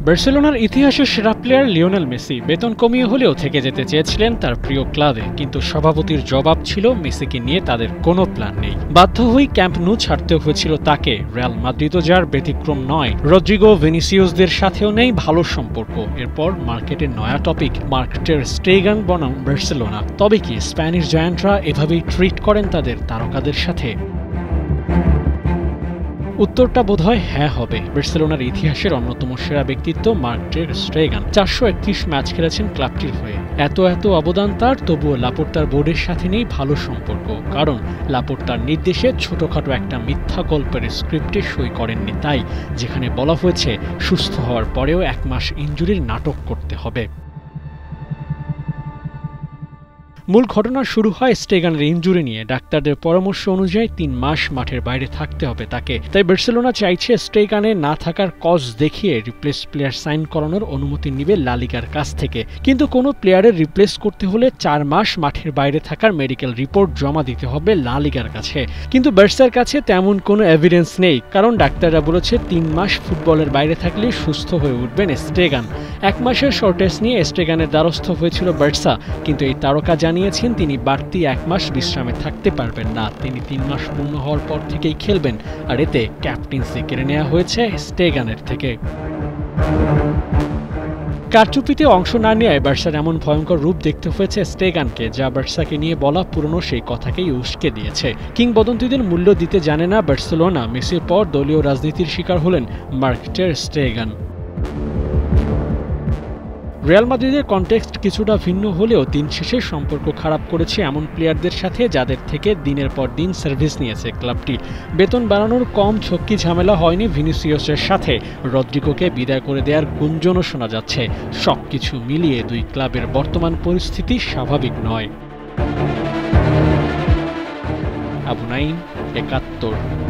বার্সেলোনার ইতিহাসের সেরা প্লেয়ার লিওনেল মেসি বেতন কমিয়ে হলেও থেকে যেতে চেয়েছিলেন তার প্রিয় ক্লাবে, কিন্তু সভাপতির জবাব ছিল মেসিকে নিয়ে তাদের কোনো প্ল্যান নেই। বাধ্য হয়ে ক্যাম্প নু ছাড়তে হয়েছিল তাকে। রিয়াল মাদ্রিদও যার ব্যতিক্রম নয়। রদ্রিগো, ভিনিসিয়াসদের সাথেও নেই ভালো সম্পর্ক। এরপর মার্কেটের নয়া টপিক, মার্ক টের স্টেগান বনাম বার্সেলোনা। তবে কি স্প্যানিশ জায়ান্টরা এভাবেই ট্রিট করেন তাদের তারকাদের সাথে? উত্তরটা বোধহয় হ্যাঁ হবে। বার্সেলোনার ইতিহাসের অন্যতম সেরা ব্যক্তিত্ব মার্ক টের স্টেগান 431 ম্যাচ খেলেছেন ক্লাবটির হয়ে। এত অবদান তার, তবুও লাপোর্তার বোর্ডের সাথে নেই ভালো সম্পর্ক। কারণ লাপোর্তার নির্দেশে ছোটখাটো একটা মিথ্যা গল্পের স্ক্রিপ্টে সই করেননি তাই, যেখানে বলা হয়েছে সুস্থ হওয়ার পরেও 1 মাস ইনজুরির নাটক করতে হবে। মূল ঘটনা শুরু হয় স্টেগানের ইনজুরি নিয়ে। ডাক্তারদের পরামর্শ অনুযায়ী 3 মাস মাঠের বাইরে থাকতে হবে তাকে। তাই বার্সেলোনা চাইছে স্টেগানে না থাকার কজ দেখিয়ে রিপ্লেস প্লেয়ার সাইন করানোর অনুমতি নিবে লা লিগার কাছ থেকে। কিন্তু কোনো প্লেয়ারের রিপ্লেস করতে হলে 4 মাস মাঠের বাইরে থাকার মেডিকেল রিপোর্ট জমা দিতে হবে লা লিগার কাছে। কিন্তু বার্সার কাছে তেমন কোনো এভিডেন্স নেই, কারণ ডাক্তাররা বলেছে 3 মাস ফুটবলের বাইরে থাকলে সুস্থ হয়ে উঠবেন স্টেগান। 1 মাসের শর্টেজ নিয়ে স্টেগানের দ্বারস্থ হয়েছিল বার্সা, কিন্তু এই তারকা জানিয়েছেন তিনি বাড়তি 1 মাস বিশ্রামে থাকতে পারবেন না। তিনি 3 মাস পূর্ণ হওয়ার পর থেকেই খেলবেন, আর এতে ক্যাপ্টেন্সি কেড়ে নেওয়া হয়েছে স্টেগানের থেকে। কারচুপিতে অংশ না নেওয়ায় বার্সার এমন ভয়ঙ্কর রূপ দেখতে হয়েছে স্টেগানকে, যা বার্সাকে নিয়ে বলা পুরনো সেই কথাকেই উস্কে দিয়েছে। কিংবদন্তিদের মূল্য দিতে জানে না বার্সেলোনা। মেসির পর দলীয় রাজনীতির শিকার হলেন মার্ক টের স্টেগান। রিয়াল মাদ্রিদের কনটেক্সট কিছুটা ভিন্ন হলেও দিন শেষে সম্পর্ক খারাপ করেছে এমন প্লেয়ারদের সাথে যাদের থেকে দিনের পর দিন সার্ভিস নিয়েছে ক্লাবটি। বেতন বাড়ানোর কম ঝক্কি ঝামেলা হয়নি ভিনিসিয়াসের সাথে। রদ্রিগোকে বিদায় করে দেওয়ার গুঞ্জনও শোনা যাচ্ছে। সবকিছু মিলিয়ে দুই ক্লাবের বর্তমান পরিস্থিতি স্বাভাবিক নয়। আবু নাঈম, ৭১।